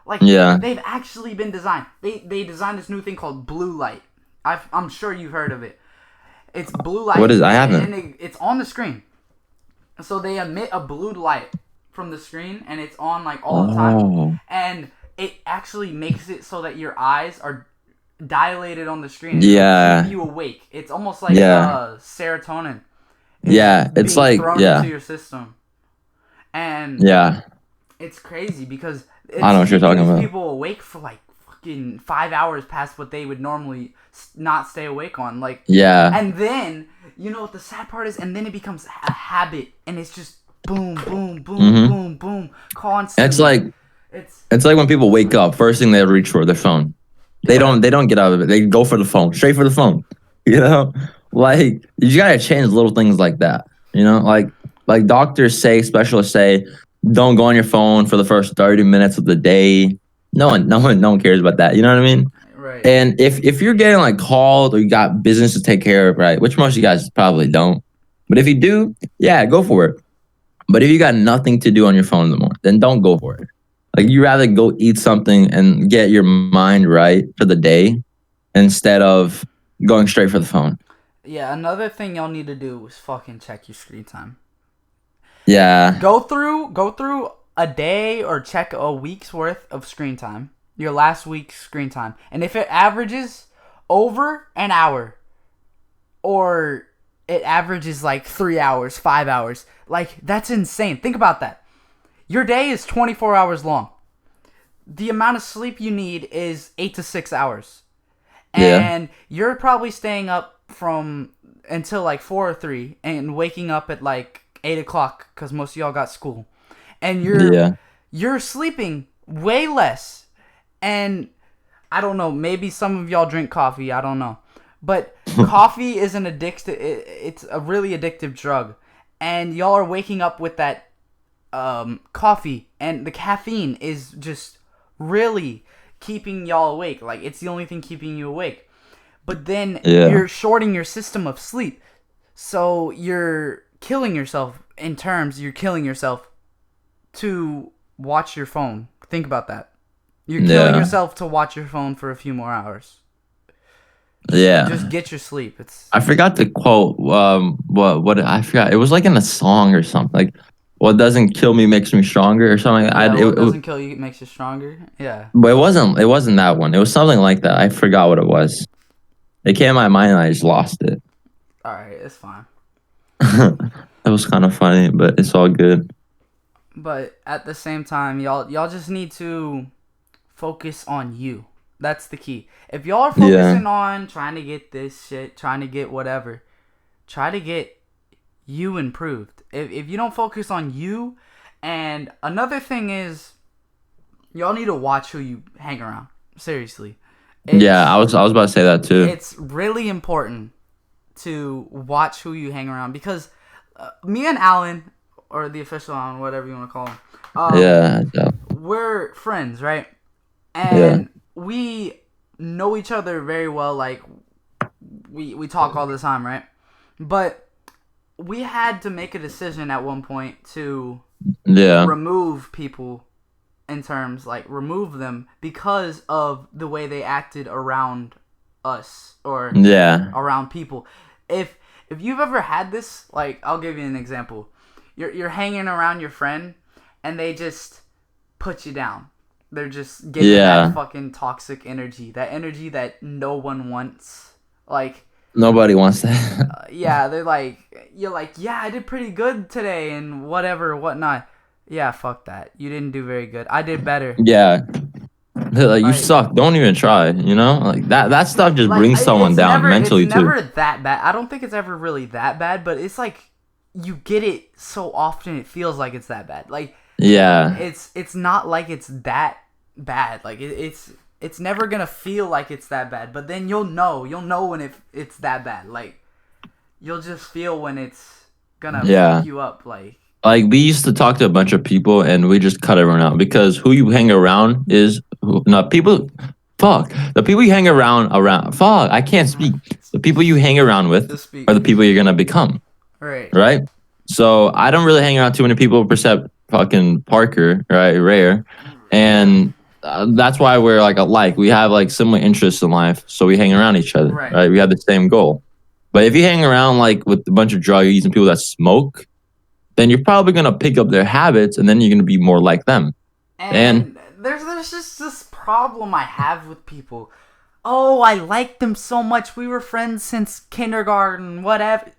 Like Yeah. they've actually been designed. They designed this new thing called blue light. I'm sure you've heard of it. It's blue light. What is I haven't. And it's on the screen. So they emit a blue light from the screen, and it's on like all the time. Oh. And it actually makes it so that your eyes are dilated on the screen. And Yeah. it'll keep you awake. It's almost like Yeah. serotonin. Is Yeah, it's being like thrown yeah. into your system, and Yeah. it's crazy because it's I know what you're keeping talking these about. people awake for like fucking 5 hours past what they would normally not stay awake on. Like, Yeah. and then you know what the sad part is, and then it becomes a habit, and it's just boom, boom, boom, Mhm. boom, boom, constantly. It's like when people wake up, first thing they reach for their phone. They don't get out of it. They go for the phone, straight for the phone. You know? Like you gotta change little things like that. You know, like doctors say, specialists say, don't go on your phone for the first 30 minutes of the day. No one cares about that. You know what I mean? right. And if you're getting like called or you got business to take care of, right? Which most of you guys probably don't. But if you do, yeah, go for it. But if you got nothing to do on your phone in the morning, then don't go for it. Like you rather go eat something and get your mind right for the day instead of going straight for the phone. Yeah, another thing y'all need to do is fucking check your screen time. Yeah. Go through a day or check a week's worth of screen time. your last week's screen time. And if it averages over an hour, or it averages like 3 hours, 5 hours, like that's insane. Think about that. Your day is 24 hours long. The amount of sleep you need is 8 to 6 hours. And you're probably staying up from until like 4 or 3 and waking up at like 8 o'clock because most of y'all got school. And you're sleeping way less. And I don't know, maybe some of y'all drink coffee, I don't know. But coffee is an addictive, it's a really addictive drug. And y'all are waking up with that coffee, and the caffeine is just really keeping y'all awake. Like, it's the only thing keeping you awake. But then you're shorting your system of sleep. So you're killing yourself you're killing yourself to watch your phone. Think about that. You're killing yourself to watch your phone for a few more hours. Just get your sleep. I forgot the quote. What I forgot. It was like in a song or something. Like, what doesn't kill me makes me stronger or something. What doesn't kill you makes you stronger. Yeah. But it wasn't that one. It was something like that. I forgot what it was. It came to my mind and I just lost it. All right, it's fine. That was kind of funny, but it's all good. But at the same time, y'all just need to focus on you. That's the key. If y'all are focusing on trying to get this shit, trying to get whatever, try to get you improved. If you don't focus on you, and another thing is, y'all need to watch who you hang around. Seriously. I was about to say that too. It's really important to watch who you hang around, because me and Alan, or the official Alan, whatever you want to call him, we're friends, right? And we know each other very well. Like, we talk all the time, right? But we had to make a decision at one point to remove people, in terms, like, remove them because of the way they acted around us, or around people. If you've ever had this, like, I'll give you an example. You're hanging around your friend and they just put you down. They're just giving that fucking toxic energy, that energy that no one wants. Like, nobody wants that. they're like, you're like, yeah, I did pretty good today and whatever, whatnot. Yeah, fuck that. You didn't do very good. I did better. Yeah. Like, you suck. Don't even try, you know? Like, that stuff just brings someone down mentally, too. It's never that bad. I don't think it's ever really that bad, but it's like, you get it so often it feels like it's that bad. Like, it's not like it's that bad. Like, it's never gonna feel like it's that bad, but then you'll know when it's that bad. Like, you'll just feel when it's gonna fuck you up. Like, we used to talk to a bunch of people and we just cut everyone out, because who you hang around is people. Fuck, the people you hang around. Fuck, I can't speak. The people you hang around with are the people you're gonna become. Right. So I don't really hang around too many people except fucking Parker, right? Rare, and that's why we're like alike. We have like similar interests in life, so we hang around each other, right? We have the same goal. But if you hang around like with a bunch of druggies and people that smoke, then you're probably gonna pick up their habits, and then you're gonna be more like them. And there's just this problem I have with people. Oh, I like them so much. We were friends since kindergarten. Whatever.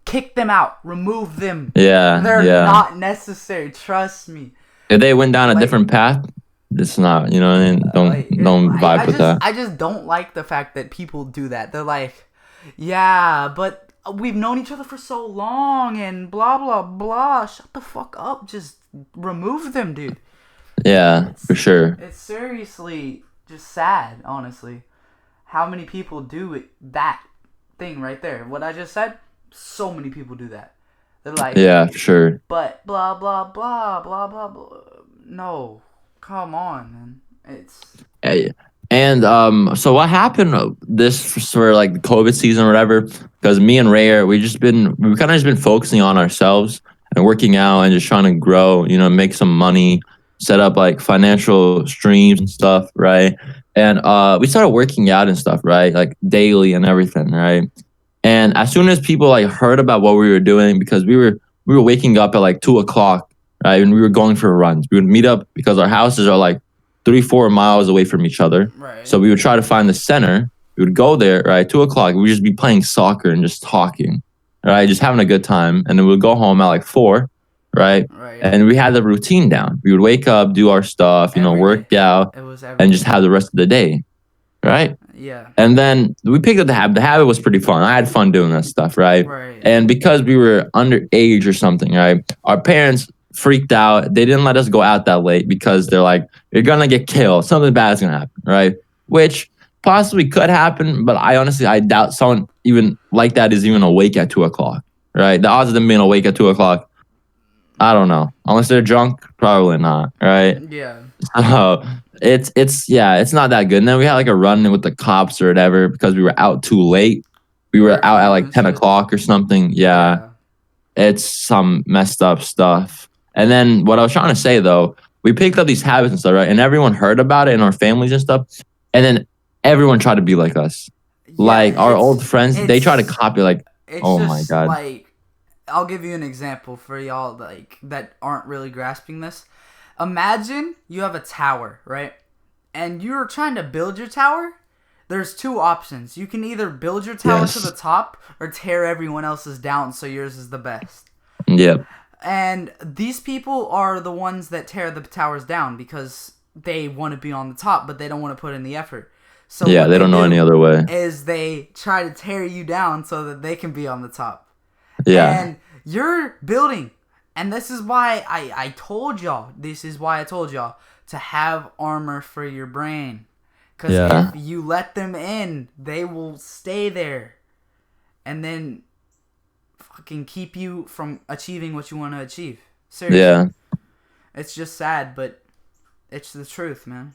Kick them out. Remove them. They're not necessary. Trust me. If they went down a different path, it's not. You know what I mean? Don't vibe with that. I just don't like the fact that people do that. They're like, yeah, but we've known each other for so long and blah blah blah. Shut the fuck up. Just remove them, dude. Yeah, for sure. It's seriously just sad, honestly, how many people do that thing right there. What I just said. So many people do that. They're like, yeah, for sure. But blah blah blah blah blah blah. No, come on, man. So what happened this for like the COVID season or whatever? Because me and Ray, we've kind of just been focusing on ourselves and working out and just trying to grow. You know, make some money, set up like financial streams and stuff, right? And we started working out and stuff, right? Like daily and everything, right? And as soon as people like heard about what we were doing, because we were waking up at like 2 o'clock, right? And we were going for runs. We would meet up because our houses are like 3-4 miles away from each other. Right. So we would try to find the center. We would go there, right? 2 o'clock. We would just be playing soccer and just talking, right? Just having a good time. And then we'd go home at like 4, right? Right. And we had the routine down. We would wake up, do our stuff, Every day. work out, It was every and day. just have the rest of the day, right? Yeah. And then we picked up the habit. The habit was pretty fun. I had fun doing that stuff, right? Right. And because we were underage or something, right? Our parents freaked out. They didn't let us go out that late because they're like, you're gonna get killed. Something bad is gonna happen, right? Which possibly could happen, but I doubt someone even like that is even awake at 2 o'clock, right? The odds of them being awake at 2 o'clock, I don't know. Unless they're drunk, probably not, right? Yeah. So it's not that good. And then we had like a run in with the cops or whatever because we were out too late. We were out at Curfew like and 10 shit. o'clock or something. Yeah, it's some messed up stuff. And then what I was trying to say though, we picked up these habits and stuff, right? And everyone heard about it in our families and stuff. And then everyone tried to be like us. Like our old friends, they try to copy. Like, It's oh my just god, like, I'll give you an example for y'all like that aren't really grasping this. Imagine you have a tower, right? And you're trying to build your tower. There's two options. You can either build your tower to yes, the top or tear everyone else's down so yours is the best. yep, And these people are the ones that tear the towers down because they want to be on the top, but they don't want to put in the effort. So yeah. what They don't know any other way. is they try to tear you down so that they can be on the top. Yeah, And you're building. And this is why I told y'all. This is why I told y'all to have armor for your brain. Because yeah, if you let them in, they will stay there. And then fucking keep you from achieving what you want to achieve. Seriously. yeah. It's just sad, but it's the truth, man.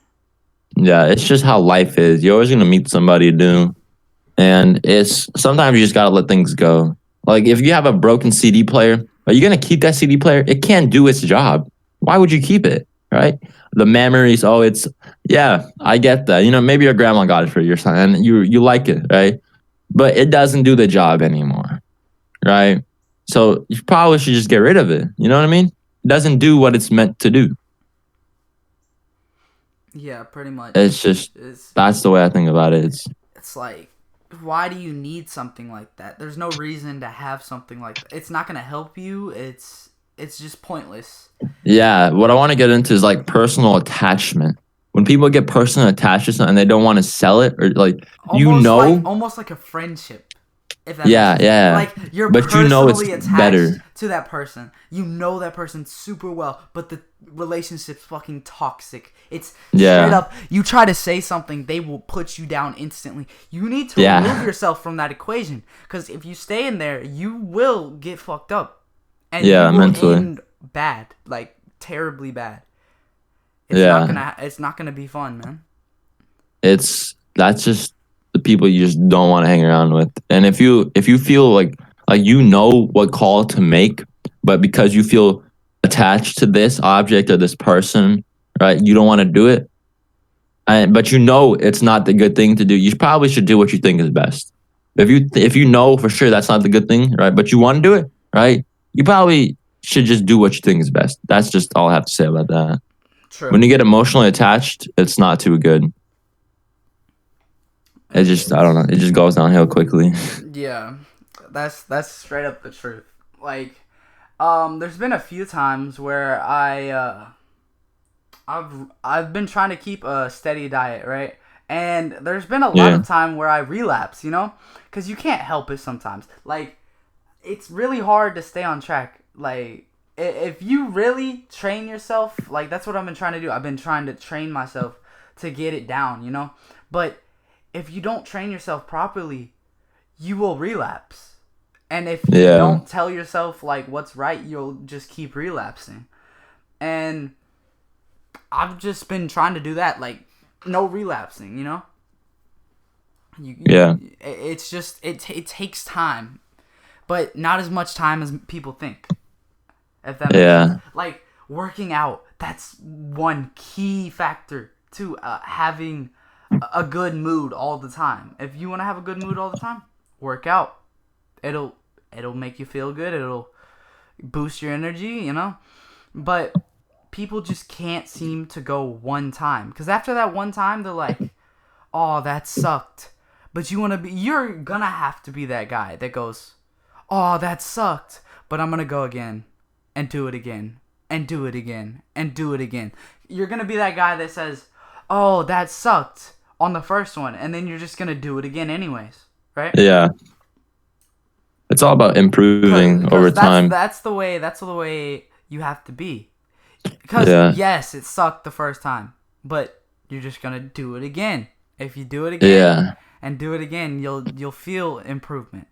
Yeah, it's just how life is. You're always gonna meet somebody new, and it's sometimes you just gotta let things go. Like if you have a broken CD player, are you gonna keep that CD player? It can't do its job. Why would you keep it? Right? The memories. Oh, it's yeah. I get that. Maybe your grandma got it for your son, and you like it, right? But it doesn't do the job anymore, right? So you probably should just get rid of it. You know what I mean? It doesn't do what it's meant to do. Yeah, pretty much. It's just It's that's the way I think about it. it's like, why do you need something like that? There's no reason to have something like that. It's not gonna help you. It's just pointless. Yeah, what I want to get into is like personal attachment. When people get personally attached to something and they don't want to sell it or like Almost like a friendship. If that makes yeah, sense. yeah. Like you're But personally it's attached better. to that person. You know that person super well, but the relationship's fucking toxic. It's Yeah. straight up. You try to say something, they will put you down instantly. You need to Yeah. remove yourself from that equation, because if you stay in there, you will get fucked up, and Yeah, you will mentally. end bad, like terribly bad. Yeah. It's not gonna be fun, man. That's just the people you just don't want to hang around with. And if you feel like you know what call to make, but because you feel attached to this object or this person, right? You don't want to do it. But it's not the good thing to do. You probably should do what you think is best. If you know for sure that's not the good thing, right? But you want to do it, right? You probably should just do what you think is best. That's just all I have to say about that. True. When you get emotionally attached, it's not too good. It just I don't know. It just goes downhill quickly. Yeah, that's straight up the truth. Like, there's been a few times where I've been trying to keep a steady diet, right? And there's been a lot Yeah. of time where I relapse, because you can't help it sometimes. Like, it's really hard to stay on track. Like, if you really train yourself, like that's what I've been trying to do. I've been trying to train myself to get it down. But if you don't train yourself properly, you will relapse. And if you Yeah. don't tell yourself like what's right, you'll just keep relapsing. And I've just been trying to do that, like no relapsing. Yeah. It's just it takes time, but not as much time as people think. If that makes Yeah. sense. Like working out, that's one key factor to having a good mood all the time. If you want to have a good mood all the time, work out. It'll make you feel good. It'll boost your energy, But people just can't seem to go one time. Because after that one time, they're like, oh, that sucked. But you're gonna have to be that guy that goes, oh, that sucked. But I'm gonna go again and do it again and do it again and do it again. You're gonna be that guy that says, oh, that sucked on the first one. And then you're just gonna do it again anyways. Right? Yeah. It's all about improving over time. That's the way you have to be. Because Yeah. yes, it sucked the first time, but you're just gonna do it again. If you do it again Yeah. and do it again, you'll feel improvement.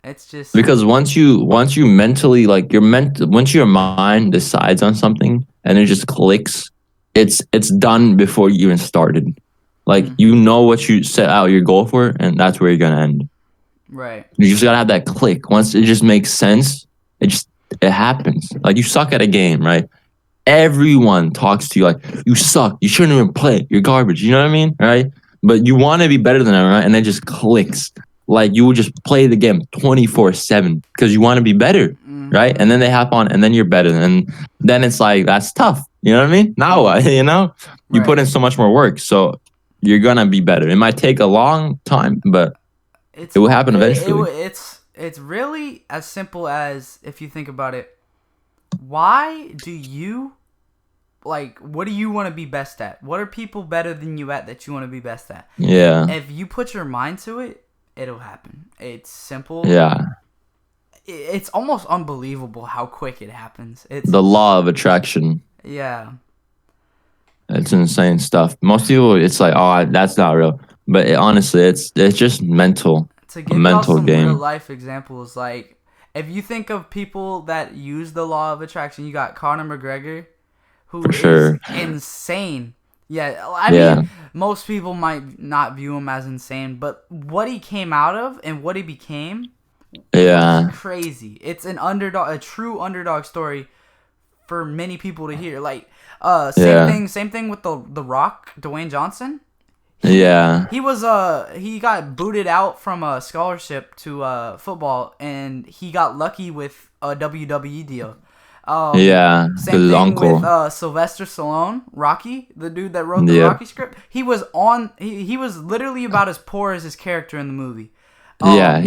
It's just Because once you mentally like once your mind decides on something and it just clicks, it's done before you even started. Like you know what you set out your goal for, and that's where you're gonna end. right. You just gotta have that click. Once it just makes sense, it happens. Like you suck at a game, right? Everyone talks to you like you suck. You shouldn't even play. You're garbage. You know what I mean, right? But you want to be better than them, right? And it just clicks. Like you will just play the game 24/7 because you want to be better, right? And then they hop on, and then you're better. And then it's like that's tough. You know what I mean? Now what? You know, you put in so much more work, so you're gonna be better. It might take a long time, but it will happen eventually. It's really as simple as, if you think about it, why do you what do you want to be best at? What are people better than you at that you want to be best at? Yeah. If you put your mind to it, it'll happen. It's simple. Yeah. It's almost unbelievable how quick it happens. It's the law of attraction. Yeah. It's insane stuff. Most people, it's like, oh, that's not real. But honestly, it's just mental. To give y'all some real life examples, like if you think of people that use the law of attraction, you got Conor McGregor, who is insane. Yeah, I mean, most people might not view him as insane, but what he came out of and what he became, is crazy. It's a true underdog story for many people to hear. Like, same thing with the Rock, Dwayne Johnson. He got booted out from a scholarship to football, and he got lucky with a WWE deal. Same thing uncle. With Sylvester Stallone, Rocky, the dude that wrote the Rocky script. He was literally about as poor as his character in the movie. Because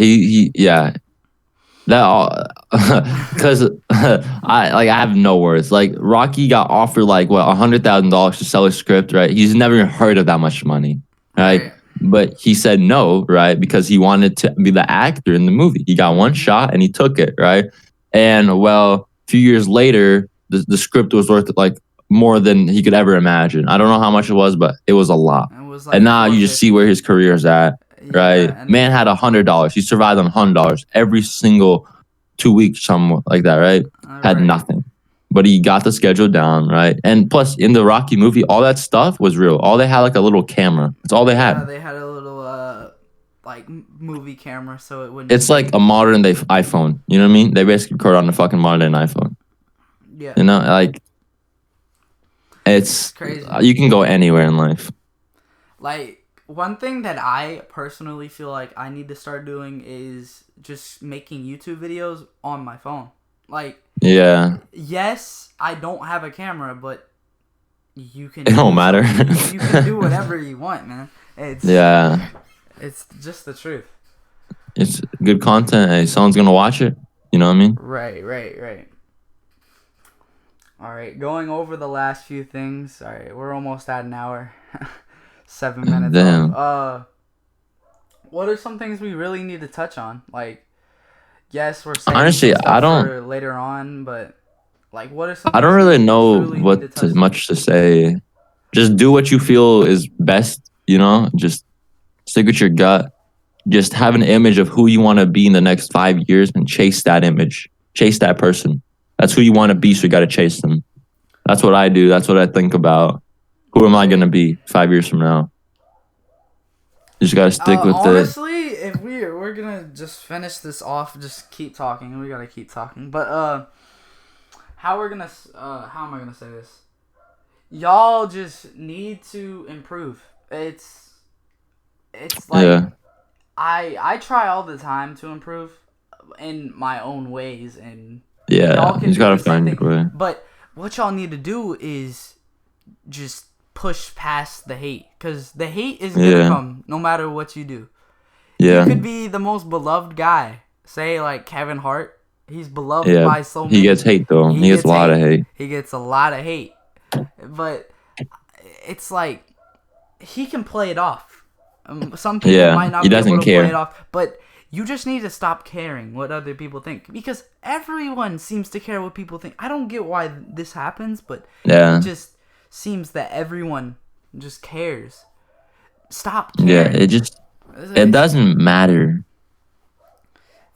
I have no words. Like Rocky got offered like what $100,000 to sell a script, right? He's never even heard of that much money, right? But he said no, right? Because he wanted to be the actor in the movie. He got one shot and he took it, right? And well, a few years later, the script was worth like more than he could ever imagine. I don't know how much it was, but it was a lot. And now you just see where his career's at. Right, man had $100. He survived on $100 every single 2 weeks, something like that. Right, had nothing, but he got the schedule down. Right, and plus in the Rocky movie, all that stuff was real. All they had like a little camera. That's all they had. They had a little movie camera, so it wouldn't. It's like a modern day iPhone. You know what I mean? They basically record on a fucking modern day iPhone. Yeah, you know, like it's crazy. You can go anywhere in life. Like. One thing that I personally feel like I need to start doing is just making YouTube videos on my phone. Like, yes, I don't have a camera, but you can. It don't matter. You can do whatever you want, man. It's just the truth. It's good content. Hey, someone's gonna watch it. You know what I mean? Right. All right, going over the last few things. All right, we're almost at an hour. 7 minutes. Damn. What are some things we really need to touch on? Like, yes, we're saying honestly, I don't for later on, but like, what are some? I don't really know much to say. Just do what you feel is best. You know, just stick with your gut. Just have an image of who you want to be in the next 5 years and chase that image. Chase that person. That's who you want to be. So you got to chase them. That's what I do. That's what I think about. Who am I going to be 5 years from now? You just got to stick with honestly, if we're going to just finish this off, just keep talking. We got to keep talking. But how am I going to say this? Y'all just need to improve. It's like I try all the time to improve in my own ways, and you just got to find your way. But what y'all need to do is just push past the hate, because the hate is gonna come no matter what you do. Yeah. You could be the most beloved guy, say like Kevin Hart. He's beloved Yeah. by so many. He gets hate though. He gets a lot of hate. He gets a lot of hate, but it's like he can play it off. Some people might not be able to play it off, but you just need to stop caring what other people think, because everyone seems to care what people think. I don't get why this happens, but it just seems that everyone just cares. Stop caring. Yeah, it doesn't matter.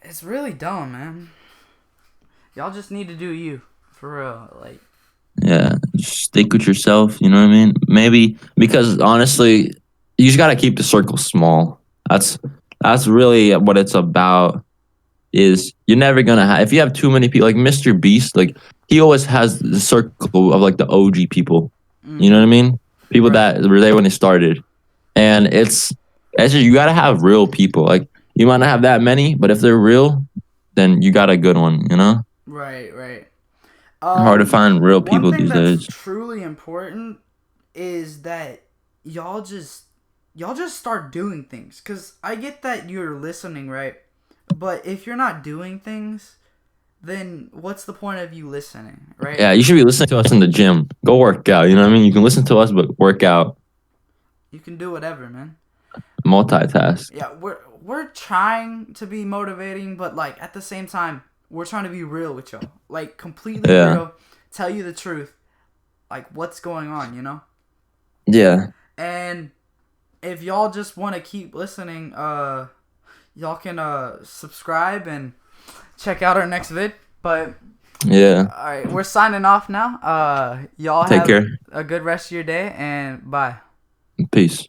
It's really dumb, man. Y'all just need to do you, for real. Like, yeah, stick with yourself. You know what I mean? Maybe because honestly, you just gotta keep the circle small. That's really what it's about. Is you're never gonna have, if you have too many people like Mr. Beast, like he always has the circle of like the OG people. You know what I mean? People that were there when they started, and it's just, you gotta have real people. Like you might not have that many, but if they're real, then you got a good one. You know? Right. Hard to find real people these days. One thing that's truly important is that y'all just start doing things. Cause I get that you're listening, right? But if you're not doing things, then what's the point of you listening, right? Yeah, you should be listening to us in the gym. Go work out. You know what I mean? You can listen to us, but work out. You can do whatever, man. Multitask. Yeah, we're trying to be motivating, but like at the same time, we're trying to be real with y'all. Like completely real. Tell you the truth. Like what's going on, you know? Yeah. And if y'all just want to keep listening, y'all can subscribe and check out our next vid. But yeah. All right, we're signing off now. Y'all take care. A good rest of your day, and bye. Peace.